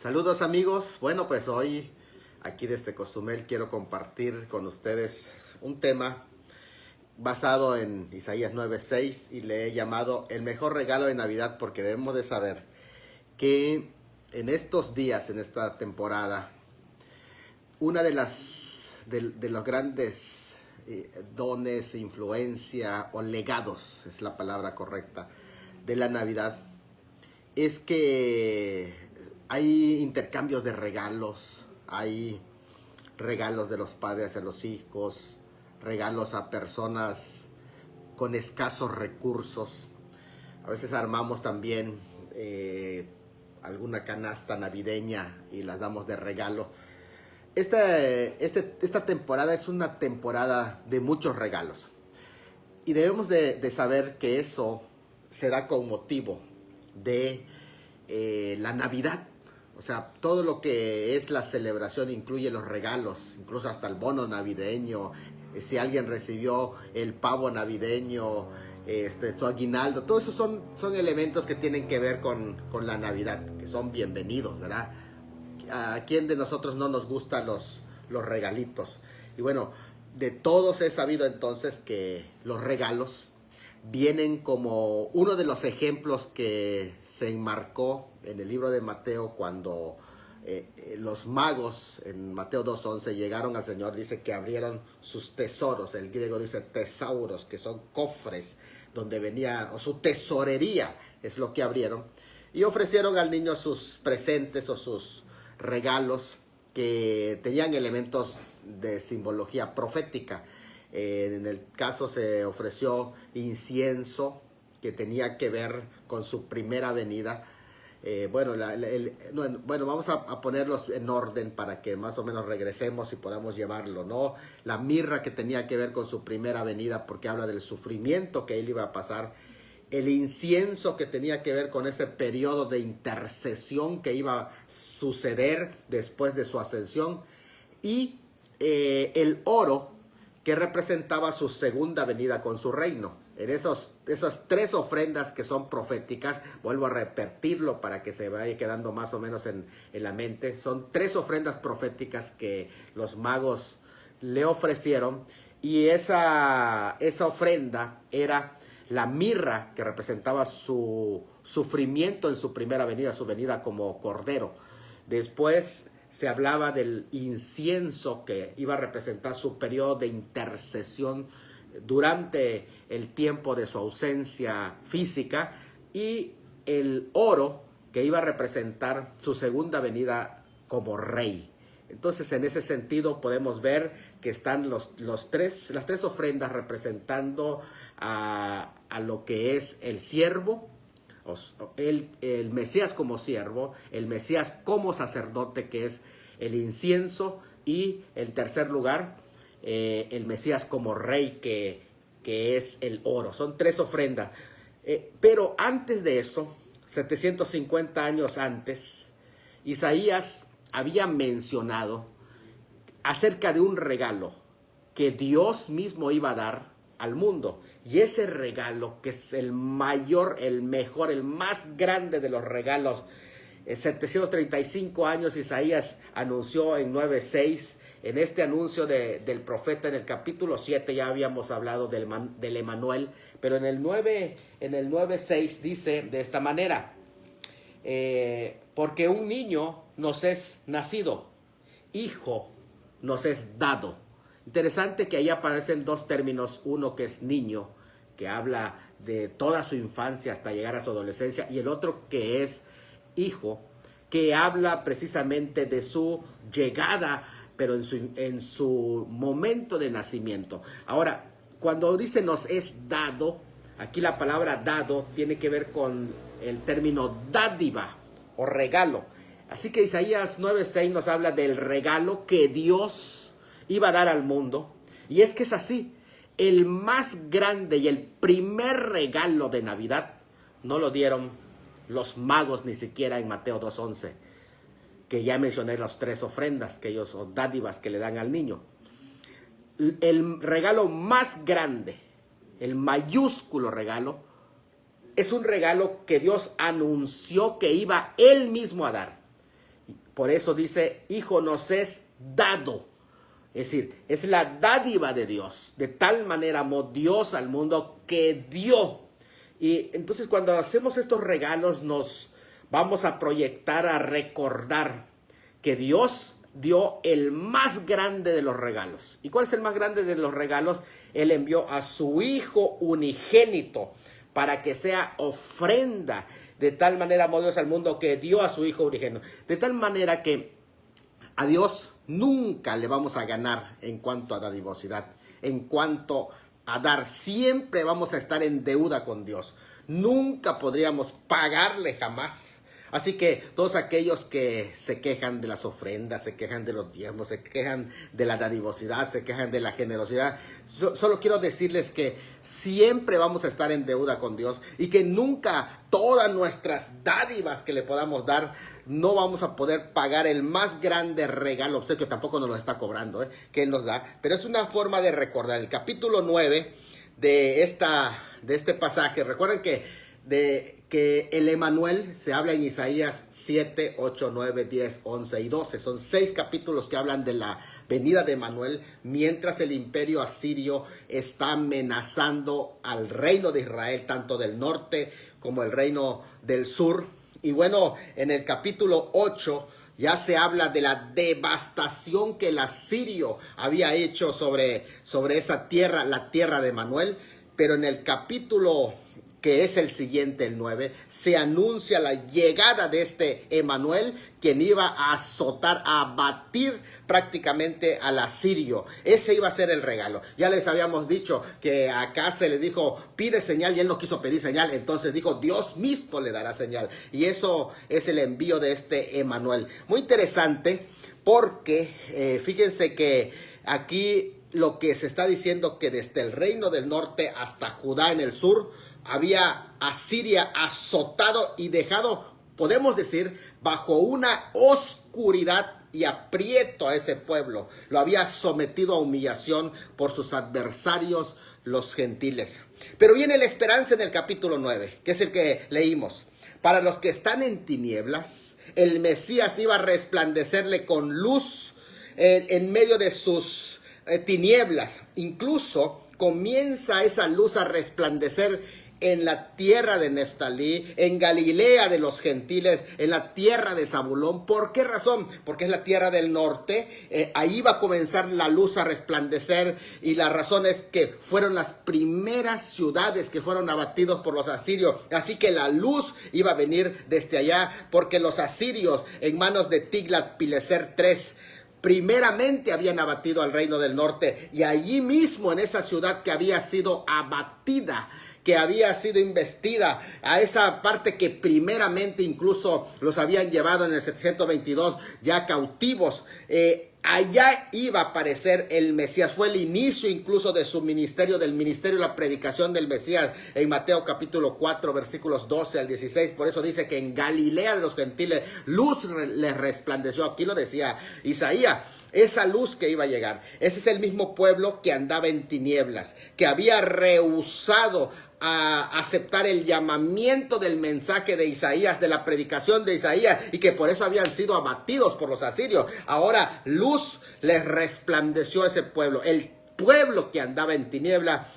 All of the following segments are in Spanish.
Saludos amigos, bueno pues hoy aquí desde Cozumel quiero compartir con ustedes un tema basado en Isaías 9:6 y le he llamado el mejor regalo de Navidad, porque debemos de saber que en estos días, en esta temporada, una de los grandes dones, influencia o legados, es la palabra correcta, de la Navidad, es que hay intercambios de regalos, hay regalos de los padres a los hijos, regalos a personas con escasos recursos. A veces armamos también alguna canasta navideña y las damos de regalo. Esta temporada es una temporada de muchos regalos. Y debemos de saber que eso se da con motivo de la Navidad. O sea, todo lo que es la celebración incluye los regalos, incluso hasta el bono navideño. Si alguien recibió el pavo navideño, su aguinaldo, todo eso son elementos que tienen que ver con la Navidad, que son bienvenidos, ¿verdad? ¿A quién de nosotros no nos gustan los regalitos? Y bueno, de todos he sabido entonces que los regalos vienen como uno de los ejemplos que se enmarcó en el libro de Mateo cuando los magos en Mateo 2:11 llegaron al Señor. Dice que abrieron sus tesoros, el griego dice tesauros, que son cofres donde venía, o su tesorería es lo que abrieron, y ofrecieron al niño sus presentes o sus regalos que tenían elementos de simbología profética. En el caso se ofreció incienso que tenía que ver con su primera venida. Bueno, vamos a ponerlos en orden para que más o menos regresemos y podamos llevarlo, ¿no? La mirra, que tenía que ver con su primera venida porque habla del sufrimiento que él iba a pasar. El incienso, que tenía que ver con ese periodo de intercesión que iba a suceder después de su ascensión. Y el oro, que representaba su segunda venida con su reino. En esas tres ofrendas que son proféticas, vuelvo a repetirlo para que se vaya quedando más o menos en la mente, son tres ofrendas proféticas que los magos le ofrecieron, y esa ofrenda era la mirra, que representaba su sufrimiento en su primera venida, su venida como cordero. Después se hablaba del incienso, que iba a representar su periodo de intercesión durante el tiempo de su ausencia física, y el oro, que iba a representar su segunda venida como rey. Entonces, en ese sentido podemos ver que están las tres ofrendas representando a lo que es el siervo, el Mesías como siervo, el Mesías como sacerdote, que es el incienso, y en tercer lugar, el Mesías como rey, que es el oro. Son tres ofrendas. Pero antes de eso, 750 años antes, Isaías había mencionado acerca de un regalo que Dios mismo iba a dar al mundo. Y ese regalo, que es el mayor, el mejor, el más grande de los regalos, 735 años Isaías anunció en 9:6. En este anuncio del profeta, en el capítulo 7, ya habíamos hablado del Emanuel, pero en el 9:6 dice de esta manera: porque un niño nos es nacido, hijo nos es dado. Interesante que ahí aparecen dos términos, uno que es niño, que habla de toda su infancia hasta llegar a su adolescencia, y el otro que es hijo, que habla precisamente de su llegada, pero en su momento de nacimiento. Ahora, cuando dice nos es dado, aquí la palabra dado tiene que ver con el término dádiva o regalo. Así que Isaías 9:6 nos habla del regalo que Dios iba a dar al mundo. Y es que es así: el más grande y el primer regalo de Navidad no lo dieron los magos ni siquiera en Mateo 2:11, que ya mencioné las tres ofrendas que ellos, o dádivas, que le dan al niño. El regalo más grande, el mayúsculo regalo, es un regalo que Dios anunció que iba Él mismo a dar. Por eso dice, hijo nos es dado. Es decir, es la dádiva de Dios. De tal manera amó Dios al mundo que dio. Y entonces cuando hacemos estos regalos nos vamos a proyectar, a recordar que Dios dio el más grande de los regalos. ¿Y cuál es el más grande de los regalos? Él envió a su Hijo unigénito para que sea ofrenda. De tal manera amó Dios al mundo que dio a su Hijo unigénito. De tal manera que a Dios nunca le vamos a ganar en cuanto a dadivosidad, en cuanto a dar. Siempre vamos a estar en deuda con Dios. Nunca podríamos pagarle jamás. Así que todos aquellos que se quejan de las ofrendas, se quejan de los diezmos, se quejan de la dadivosidad, se quejan de la generosidad, solo quiero decirles que siempre vamos a estar en deuda con Dios y que nunca todas nuestras dádivas que le podamos dar, no vamos a poder pagar el más grande regalo, obsequio, tampoco nos lo está cobrando, que Él nos da, pero es una forma de recordar. El capítulo 9 de este pasaje, recuerden que el Emanuel se habla en Isaías 7, 8, 9, 10, 11 y 12. Son 6 capítulos que hablan de la venida de Emanuel, mientras el imperio asirio está amenazando al reino de Israel, tanto del norte como el reino del sur. Y bueno, en el capítulo 8 ya se habla de la devastación que el asirio había hecho sobre esa tierra, la tierra de Emanuel. Pero en el capítulo que es el siguiente, el 9, se anuncia la llegada de este Emanuel, quien iba a azotar, a abatir prácticamente al asirio. Ese iba a ser el regalo. Ya les habíamos dicho que acá se le dijo, pide señal, y él no quiso pedir señal, entonces dijo, Dios mismo le dará señal. Y eso es el envío de este Emanuel. Muy interesante, porque fíjense que aquí lo que se está diciendo, que desde el reino del norte hasta Judá en el sur, había Asiria azotado y dejado, podemos decir, bajo una oscuridad y aprieto a ese pueblo. Lo había sometido a humillación por sus adversarios, los gentiles. Pero viene la esperanza en el capítulo 9, que es el que leímos. Para los que están en tinieblas, el Mesías iba a resplandecerle con luz en medio de sus tinieblas. Incluso comienza esa luz a resplandecer en la tierra de Neftalí, en Galilea de los gentiles, en la tierra de Zabulón. ¿Por qué razón? Porque es la tierra del norte. Ahí va a comenzar la luz a resplandecer, y la razón es que fueron las primeras ciudades que fueron abatidos por los asirios. Así que la luz iba a venir desde allá, porque los asirios, en manos de Tiglat-Pileser III, primeramente habían abatido al reino del norte, y allí mismo, en esa ciudad que había sido abatida, que había sido investida, a esa parte que primeramente incluso los habían llevado en el 722 ya cautivos, allá iba a aparecer el Mesías. Fue el inicio incluso de su ministerio, del ministerio de la predicación del Mesías, en Mateo capítulo 4, versículos 12 al 16. Por eso dice que en Galilea de los gentiles luz les resplandeció. Aquí lo decía Isaías. Esa luz que iba a llegar, ese es el mismo pueblo que andaba en tinieblas, que había rehusado a aceptar el llamamiento del mensaje de Isaías, de la predicación de Isaías, y que por eso habían sido abatidos por los asirios. Ahora luz les resplandeció a ese pueblo, el pueblo que andaba en tiniebla,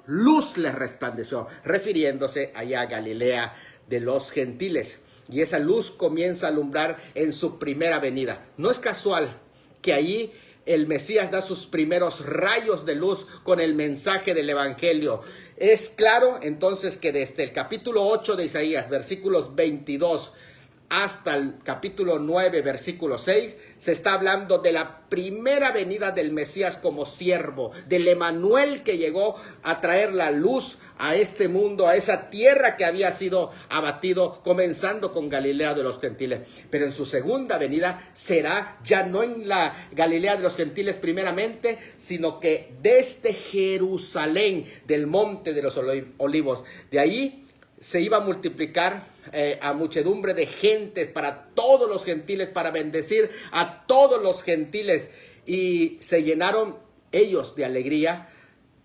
luz les resplandeció, refiriéndose allá a Galilea de los gentiles. Y esa luz comienza a alumbrar en su primera venida. No es casual que allí el Mesías da sus primeros rayos de luz con el mensaje del evangelio. Es claro entonces que desde el capítulo 8 de Isaías, versículos 22 hasta el capítulo 9, versículo 6, se está hablando de la primera venida del Mesías como siervo, del Emanuel que llegó a traer la luz a este mundo, a esa tierra que había sido abatido, comenzando con Galilea de los gentiles. Pero en su segunda venida será ya no en la Galilea de los gentiles primeramente, sino que desde Jerusalén, del monte de los olivos. De ahí se iba a multiplicar a muchedumbre de gente para todos los gentiles, para bendecir a todos los gentiles. Y se llenaron ellos de alegría.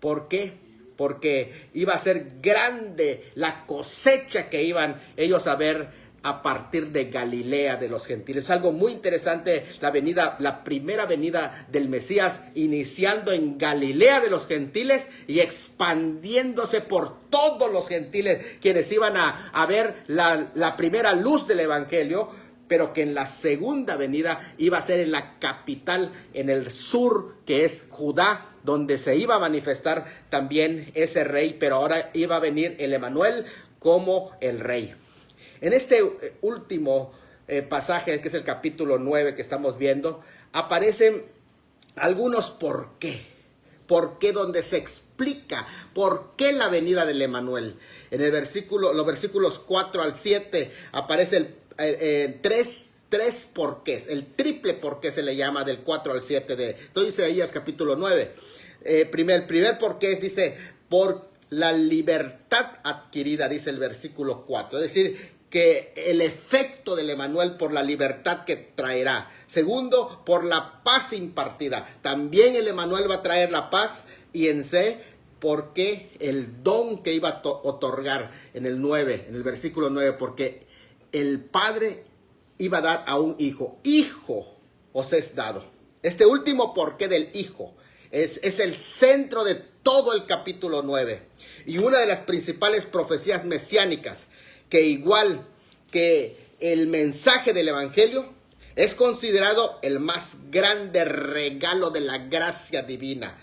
¿Por qué? Porque iba a ser grande la cosecha que iban ellos a ver a partir de Galilea de los gentiles. Es algo muy interesante la primera venida del Mesías, iniciando en Galilea de los gentiles y expandiéndose por todos los gentiles, quienes iban a ver la primera luz del evangelio, pero que en la segunda venida iba a ser en la capital, en el sur, que es Judá, donde se iba a manifestar también ese rey, pero ahora iba a venir el Emanuel como el rey. En este último pasaje, que es el capítulo 9 que estamos viendo, aparecen algunos por qué. ¿Por qué? Donde se explica por qué la venida del Emanuel. En el los versículos 4 al 7 aparece tres porqués, el triple porqué se le llama del 4 al 7 de Isaías capítulo 9. El primer porqué dice, por la libertad adquirida, dice el versículo 4. Es decir, que el efecto del Emanuel por la libertad que traerá. Segundo, por la paz impartida. También el Emanuel va a traer la paz. Y en C, porque el don que iba a otorgar en el 9, en el versículo 9, porque el Padre iba a dar a un hijo. Hijo os es dado. Este último porqué del hijo es el centro de todo el capítulo 9. Y una de las principales profecías mesiánicas, que igual que el mensaje del evangelio, es considerado el más grande regalo de la gracia divina.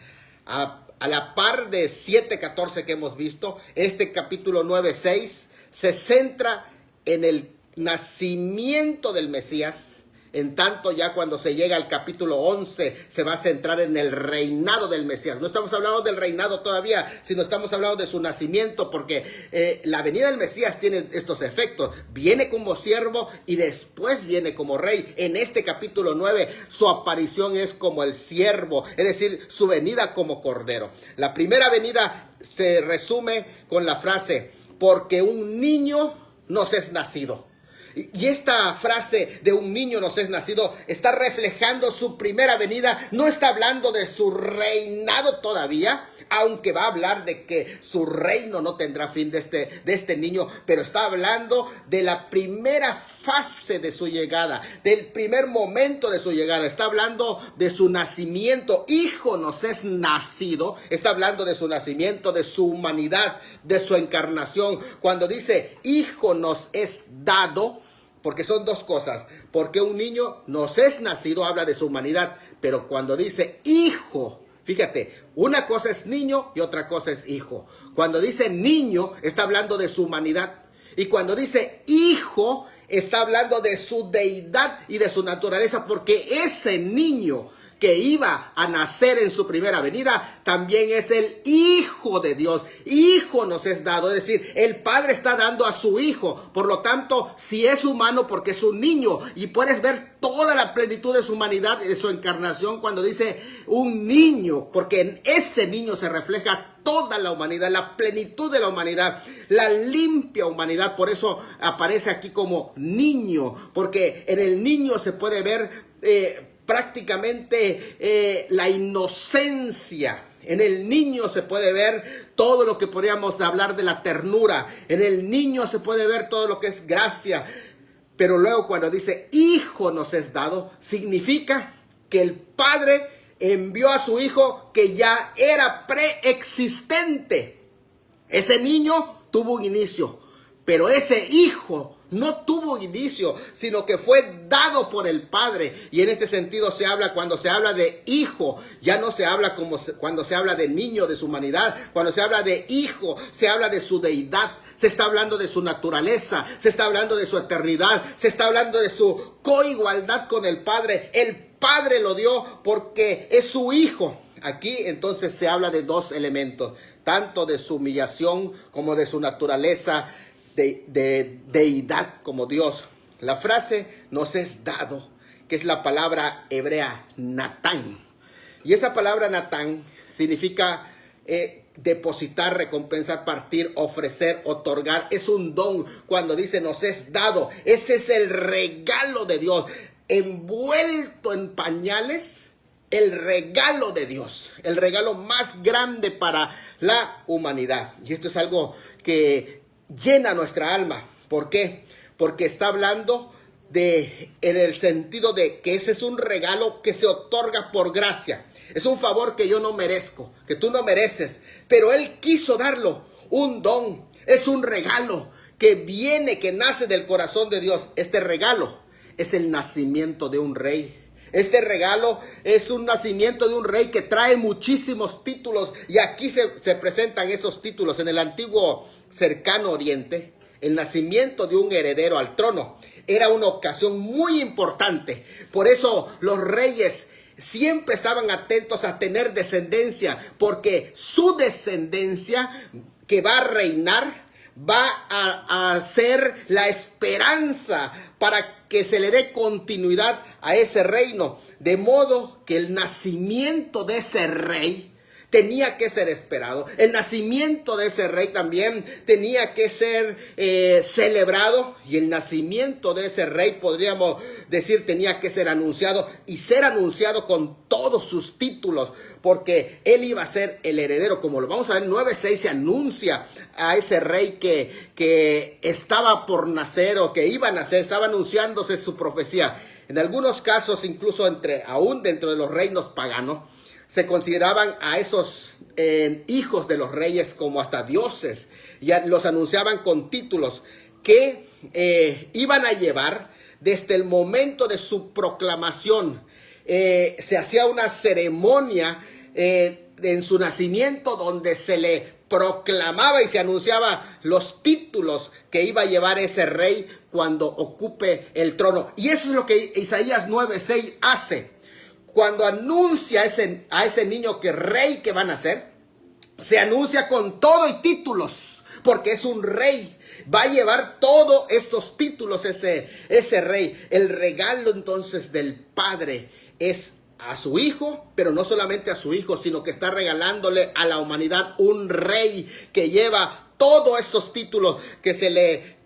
A la par de 7:14 que hemos visto, este capítulo 9:6 se centra en el nacimiento del Mesías. En tanto, ya cuando se llega al capítulo 11, se va a centrar en el reinado del Mesías. No estamos hablando del reinado todavía, sino estamos hablando de su nacimiento, porque la venida del Mesías tiene estos efectos. Viene como siervo y después viene como rey. En este capítulo 9, su aparición es como el siervo, es decir, su venida como cordero. La primera venida se resume con la frase, porque un niño nos es nacido. Y esta frase de un niño nos es nacido está reflejando su primera venida. No está hablando de su reinado todavía, aunque va a hablar de que su reino no tendrá fin de este niño, pero está hablando de la primera fase de su llegada, del primer momento de su llegada. Está hablando de su nacimiento. Hijo nos es nacido. Está hablando de su nacimiento, de su humanidad, de su encarnación. Cuando dice hijo nos es dado, porque son dos cosas. Porque un niño nos es nacido, habla de su humanidad. Pero cuando dice hijo, fíjate, una cosa es niño y otra cosa es hijo. Cuando dice niño, está hablando de su humanidad. Y cuando dice hijo, está hablando de su deidad y de su naturaleza. Porque ese niño que iba a nacer en su primera venida, también es el Hijo de Dios. Hijo nos es dado, es decir, el Padre está dando a su Hijo. Por lo tanto, si es humano, porque es un niño, y puedes ver toda la plenitud de su humanidad y de su encarnación cuando dice un niño, porque en ese niño se refleja toda la humanidad, la plenitud de la humanidad, la limpia humanidad. Por eso aparece aquí como niño, porque en el niño se puede ver prácticamente la inocencia. En el niño se puede ver todo lo que podríamos hablar de la ternura. En el niño se puede ver todo lo que es gracia. Pero luego cuando dice hijo nos es dado, significa que el Padre envió a su hijo que ya era preexistente. Ese niño tuvo un inicio, pero ese hijo no tuvo inicio, sino que fue dado por el Padre. Y en este sentido se habla, cuando se habla de hijo, ya no se habla como cuando se habla de niño, de su humanidad. Cuando se habla de hijo, se habla de su deidad. Se está hablando de su naturaleza, se está hablando de su eternidad, se está hablando de su coigualdad con el Padre. El Padre lo dio porque es su hijo. Aquí entonces se habla de dos elementos, tanto de su humillación como de su naturaleza, de deidad como Dios. La frase nos es dado, que es la palabra hebrea Natán. Y esa palabra Natán significa depositar, recompensar, partir, ofrecer, otorgar. Es un don. Cuando dice nos es dado, ese es el regalo de Dios, envuelto en pañales. El regalo de Dios, el regalo más grande para la humanidad. Y esto es algo que llena nuestra alma. ¿Por qué? porque está hablando en el sentido de que ese es un regalo que se otorga por gracia. Es un favor que yo no merezco, que tú no mereces, pero Él quiso darlo, un don, es un regalo que viene, que nace del corazón de Dios. Este regalo es el nacimiento de un rey. Este regalo es un nacimiento de un rey que trae muchísimos títulos, y aquí se presentan esos títulos. En el antiguo cercano oriente, el nacimiento de un heredero al trono era una ocasión muy importante. Por eso los reyes siempre estaban atentos a tener descendencia, porque su descendencia que va a reinar va a ser la esperanza para que se le dé continuidad a ese reino. De modo que el nacimiento de ese rey tenía que ser esperado. El nacimiento de ese rey también tenía que ser celebrado. Y el nacimiento de ese rey, podríamos decir, tenía que ser anunciado. Y ser anunciado con todos sus títulos, porque él iba a ser el heredero. Como lo vamos a ver en 9:6, se anuncia a ese rey que estaba por nacer, o que iba a nacer. Estaba anunciándose su profecía. En algunos casos, incluso aún dentro de los reinos paganos, se consideraban a esos hijos de los reyes como hasta dioses. Ya los anunciaban con títulos que iban a llevar desde el momento de su proclamación. Se hacía una ceremonia en su nacimiento donde se le proclamaba y se anunciaba los títulos que iba a llevar ese rey cuando ocupe el trono. Y eso es lo que Isaías 9:6 hace. Cuando anuncia a ese niño que rey que va a nacer, se anuncia con todo y títulos, porque es un rey. Va a llevar todos estos títulos ese rey. El regalo entonces del Padre es a su Hijo, pero no solamente a su Hijo, sino que está regalándole a la humanidad un rey que lleva todos esos títulos que se le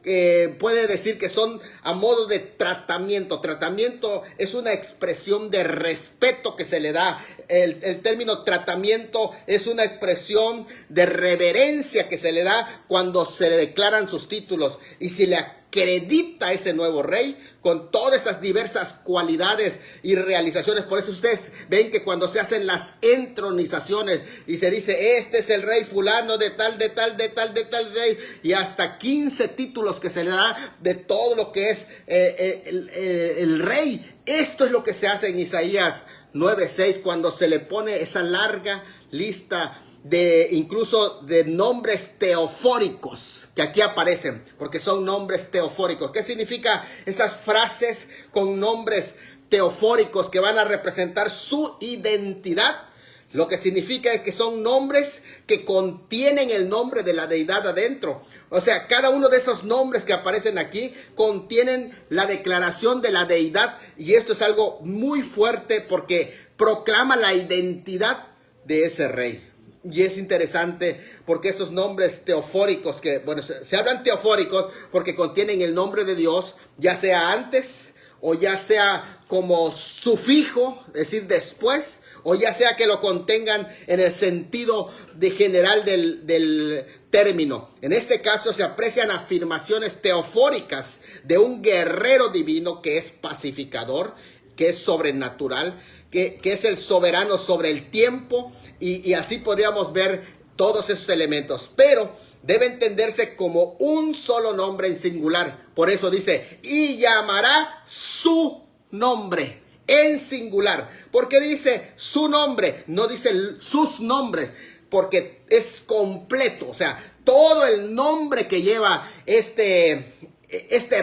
puede decir que son a modo de tratamiento. Tratamiento es una expresión de respeto que se le da. El término tratamiento es una expresión de reverencia que se le da cuando se le declaran sus títulos. Y si le acredita a ese nuevo rey con todas esas diversas cualidades y realizaciones. Por eso ustedes ven que cuando se hacen las entronizaciones y se dice, este es el rey fulano de tal rey, y hasta 15 títulos que se le da de todo lo que es el rey. Esto es lo que se hace en Isaías 9:6, cuando se le pone esa larga lista incluso de nombres teofóricos que aquí aparecen, porque son nombres teofóricos. ¿Qué significa esas frases con nombres teofóricos que van a representar su identidad? Lo que significa es que son nombres que contienen el nombre de la deidad adentro. O sea, cada uno de esos nombres que aparecen aquí contienen la declaración de la deidad. Y esto es algo muy fuerte porque proclama la identidad de ese rey. Y es interesante porque esos nombres teofóricos, se hablan teofóricos porque contienen el nombre de Dios, ya sea antes o ya sea como sufijo, es decir, después, o ya sea que lo contengan en el sentido general del término. En este caso se aprecian afirmaciones teofóricas de un guerrero divino que es pacificador, que es sobrenatural, que es el soberano sobre el tiempo, y así podríamos ver todos esos elementos. Pero debe entenderse como un solo nombre en singular. Por eso dice, y llamará su nombre en singular. ¿Por qué dice su nombre? No dice sus nombres, porque es completo. O sea, todo el nombre que lleva este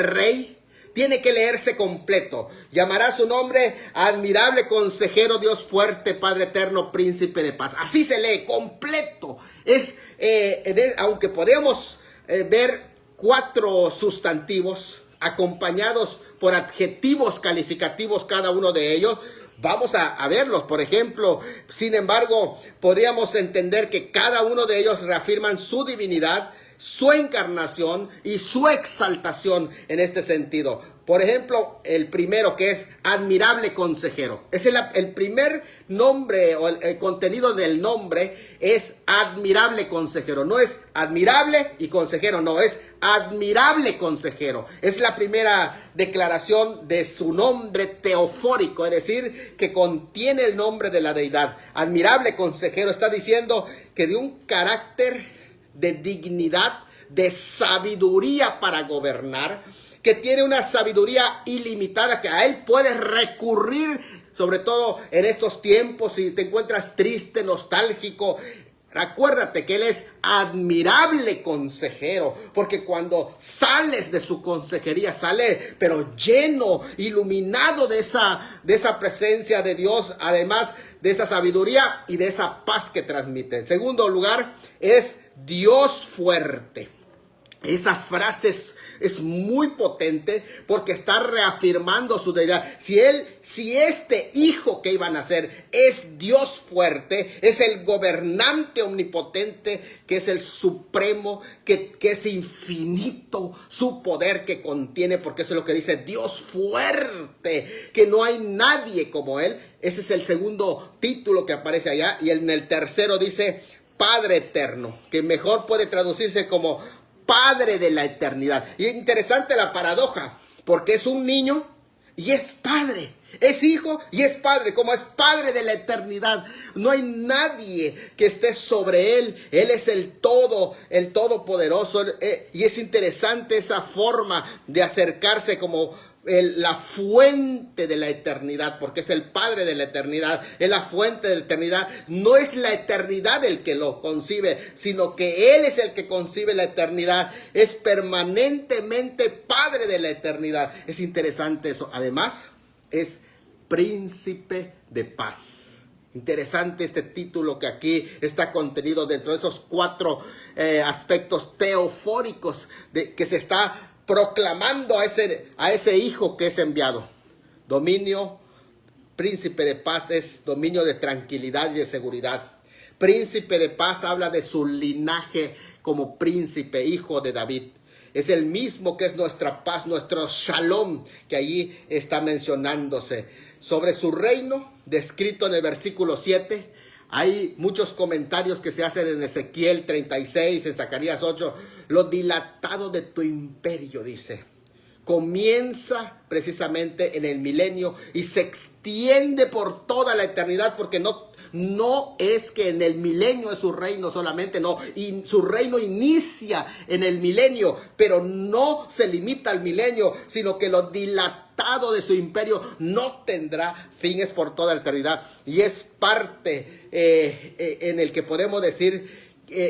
rey tiene que leerse completo. Llamará su nombre admirable consejero, Dios fuerte, Padre eterno, príncipe de paz. Así se lee, completo. Aunque podemos ver 4 sustantivos acompañados por adjetivos calificativos cada uno de ellos, vamos a verlos. Por ejemplo, sin embargo, podríamos entender que cada uno de ellos reafirman su divinidad, su encarnación y su exaltación en este sentido. Por ejemplo, el primero, que es admirable consejero. Es el primer nombre o el contenido del nombre es admirable consejero. No es admirable y consejero, no, es admirable consejero. Es la primera declaración de su nombre teofórico, es decir, que contiene el nombre de la deidad. Admirable consejero está diciendo que de un carácter de dignidad, de sabiduría para gobernar, que tiene una sabiduría ilimitada, que a él puedes recurrir, sobre todo en estos tiempos, si te encuentras triste, nostálgico. Acuérdate que él es admirable consejero, porque cuando sales de su consejería, sale pero lleno, iluminado de esa presencia de Dios, además de esa sabiduría y de esa paz que transmite. En segundo lugar, es Dios fuerte. Esa frase es muy potente porque está reafirmando su deidad. Si este hijo que iban a nacer es Dios fuerte, es el gobernante omnipotente, que es el supremo, que es infinito su poder que contiene, porque eso es lo que dice Dios fuerte, que no hay nadie como él. Ese es el segundo título que aparece allá. Y en el tercero dice Padre eterno, que mejor puede traducirse como Padre de la eternidad. Y es interesante la paradoja, porque es un niño y es padre. Es hijo y es padre, como es padre de la eternidad. No hay nadie que esté sobre él. Él es el todopoderoso. Y es interesante esa forma de acercarse como la fuente de la eternidad, porque es el Padre de la eternidad, es la fuente de la eternidad. No es la eternidad el que lo concibe, sino que Él es el que concibe la eternidad. Es permanentemente Padre de la eternidad. Es interesante eso. Además, es Príncipe de Paz. Interesante este título que aquí está contenido dentro de esos 4 aspectos teofóricos que se está proclamando a ese hijo que es enviado. Dominio, príncipe de paz, es dominio de tranquilidad y de seguridad. Príncipe de paz habla de su linaje como príncipe, hijo de David. Es el mismo que es nuestra paz, nuestro shalom, que allí está mencionándose. Sobre su reino, descrito en el versículo 7, hay muchos comentarios que se hacen en Ezequiel 36, en Zacarías 8. Lo dilatado de tu imperio, dice, comienza precisamente en el milenio y se extiende por toda la eternidad, porque no es que en el milenio es su reino solamente, no, y su reino inicia en el milenio, pero no se limita al milenio, sino que lo dilatado de su imperio no tendrá fines por toda la eternidad. Y es parte en el que podemos decir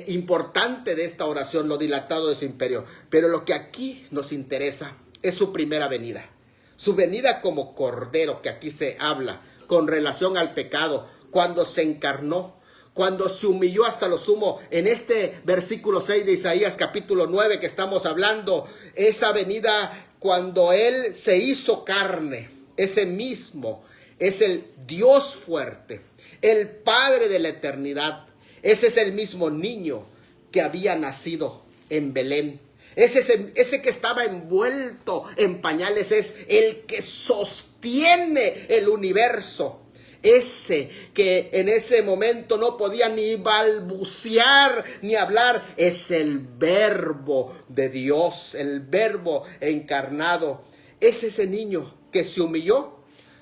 importante de esta oración, lo dilatado de su imperio. Pero lo que aquí nos interesa es su primera venida, su venida como cordero, que aquí se habla con relación al pecado, cuando se encarnó, cuando se humilló hasta lo sumo. En este versículo 6 de Isaías capítulo 9 que estamos hablando, esa venida cuando Él se hizo carne, ese mismo es el Dios fuerte, el Padre de la eternidad. Ese es el mismo niño que había nacido en Belén. Ese que estaba envuelto en pañales es el que sostiene el universo. Ese que en ese momento no podía ni balbucear ni hablar, es el Verbo de Dios, el Verbo encarnado. Es ese niño que se humilló,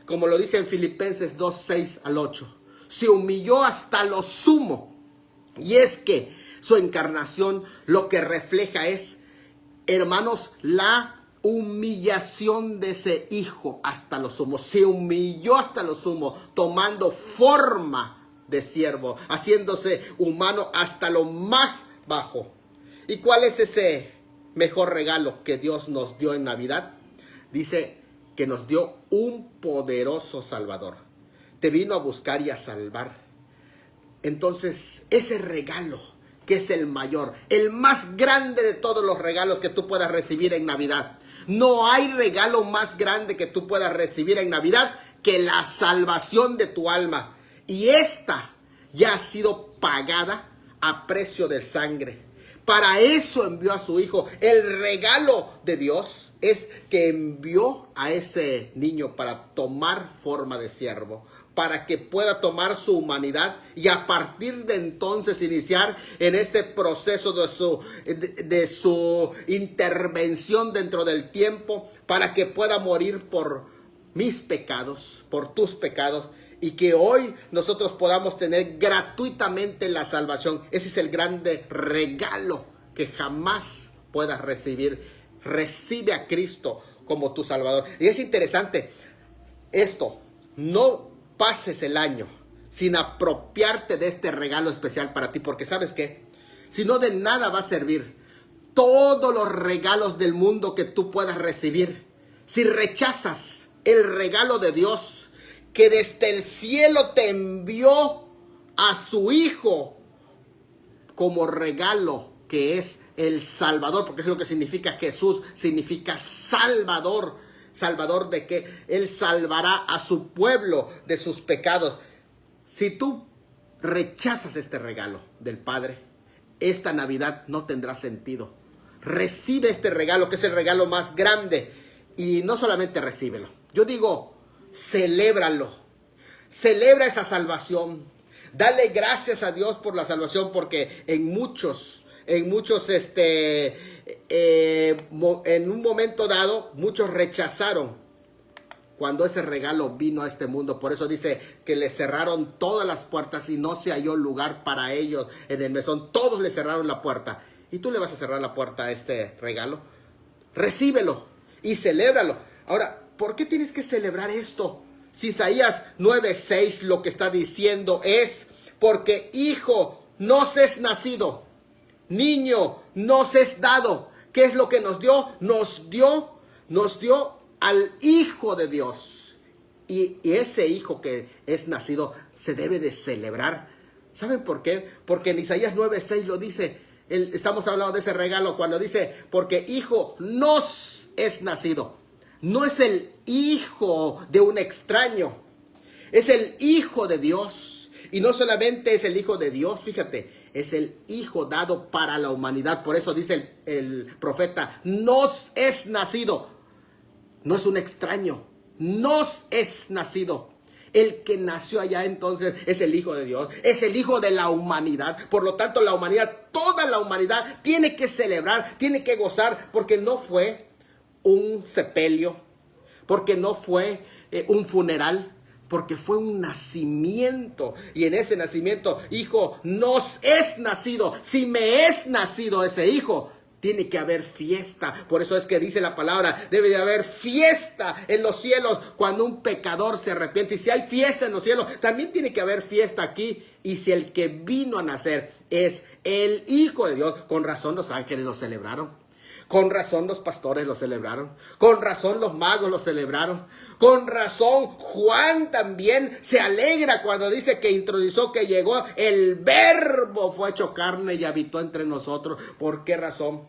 como lo dice en Filipenses 2, 6 al 8. Se humilló hasta lo sumo. Y es que su encarnación lo que refleja es, hermanos, la humillación de ese hijo hasta lo sumo. Se humilló hasta lo sumo, tomando forma de siervo, haciéndose humano hasta lo más bajo. ¿Y cuál es ese mejor regalo que Dios nos dio en Navidad? Dice que nos dio un poderoso Salvador. Te vino a buscar y a salvar. Entonces, ese regalo que es el mayor, el más grande de todos los regalos que tú puedas recibir en Navidad. No hay regalo más grande que tú puedas recibir en Navidad que la salvación de tu alma. Y esta ya ha sido pagada a precio de sangre. Para eso envió a su Hijo. El regalo de Dios es que envió a ese niño para tomar forma de siervo, para que pueda tomar su humanidad y a partir de entonces iniciar en este proceso de su intervención dentro del tiempo, para que pueda morir por mis pecados, por tus pecados, y que hoy nosotros podamos tener gratuitamente la salvación. Ese es el grande regalo que jamás puedas recibir. Recibe a Cristo como tu Salvador. Y es interesante esto, no pases el año sin apropiarte de este regalo especial para ti, porque ¿sabes qué? Si no, de nada va a servir todos los regalos del mundo que tú puedas recibir. Si rechazas el regalo de Dios, que desde el cielo te envió a su Hijo como regalo, que es el Salvador, porque es lo que significa Jesús, significa Salvador. ¿Salvador de qué? Él salvará a su pueblo de sus pecados. Si tú rechazas este regalo del Padre, esta Navidad no tendrá sentido. Recibe este regalo, que es el regalo más grande, y no solamente recíbelo. Yo digo, celébralo. Celebra esa salvación. Dale gracias a Dios por la salvación, porque en un momento dado, muchos rechazaron cuando ese regalo vino a este mundo. Por eso dice que le cerraron todas las puertas y no se halló lugar para ellos en el mesón. Todos le cerraron la puerta. ¿Y tú le vas a cerrar la puerta a este regalo? Recíbelo y celébralo. Ahora, ¿por qué tienes que celebrar esto? Si Isaías 9:6 lo que está diciendo es: porque hijo nos es nacido, niño nos es dado. ¿Qué es lo que nos dio? Nos dio al Hijo de Dios. Y ese Hijo que es nacido se debe de celebrar. ¿Saben por qué? Porque en Isaías 9:6 lo dice. Estamos hablando de ese regalo cuando dice: porque hijo nos es nacido. No es el hijo de un extraño, es el Hijo de Dios. Y no solamente es el Hijo de Dios, fíjate, es el Hijo dado para la humanidad. Por eso dice el profeta: nos es nacido. No es un extraño, nos es nacido. El que nació allá entonces es el Hijo de Dios, es el Hijo de la humanidad. Por lo tanto, la humanidad, toda la humanidad tiene que celebrar, tiene que gozar, porque no fue un sepelio, porque no fue un funeral, porque fue un nacimiento. Y en ese nacimiento, hijo, nos es nacido. Si me es nacido ese hijo, tiene que haber fiesta. Por eso es que dice la palabra: debe de haber fiesta en los cielos cuando un pecador se arrepiente. Y si hay fiesta en los cielos, también tiene que haber fiesta aquí. Y si el que vino a nacer es el Hijo de Dios, con razón los ángeles lo celebraron. Con razón los pastores lo celebraron. Con razón los magos lo celebraron. Con razón Juan también se alegra cuando dice que introdujo, que llegó el Verbo, fue hecho carne y habitó entre nosotros. ¿Por qué razón?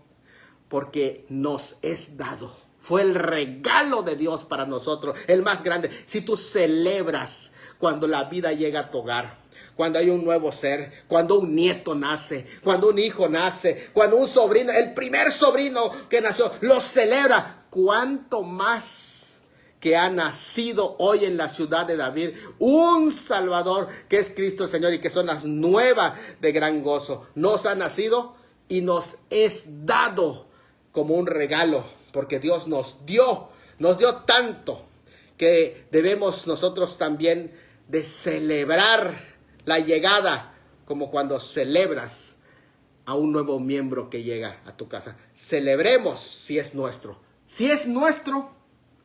Porque nos es dado. Fue el regalo de Dios para nosotros, el más grande. Si tú celebras cuando la vida llega a tu hogar, cuando hay un nuevo ser, cuando un nieto nace, cuando un hijo nace, cuando un sobrino, el primer sobrino que nació, lo celebra. ¿Cuánto más que ha nacido hoy en la ciudad de David un Salvador, que es Cristo el Señor, y que son las nuevas de gran gozo? Nos ha nacido y nos es dado como un regalo, porque Dios nos dio tanto que debemos nosotros también de celebrar la llegada, como cuando celebras a un nuevo miembro que llega a tu casa. Celebremos si es nuestro. Si es nuestro,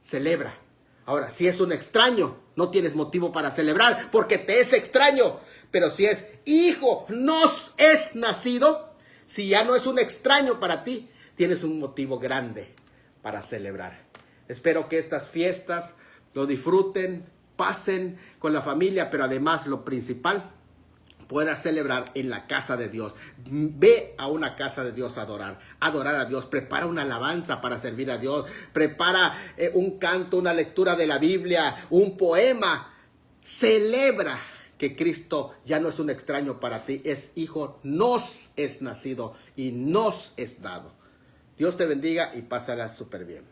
celebra. Ahora, si es un extraño, no tienes motivo para celebrar porque te es extraño. Pero si es hijo, nos es nacido, si ya no es un extraño para ti, tienes un motivo grande para celebrar. Espero que estas fiestas lo disfruten, pasen con la familia, pero además lo principal, puedas celebrar en la casa de Dios. Ve a una casa de Dios a adorar a Dios. Prepara una alabanza para servir a Dios. Prepara un canto, una lectura de la Biblia, un poema. Celebra que Cristo ya no es un extraño para ti, es hijo, nos es nacido y nos es dado. Dios te bendiga y pásala súper bien.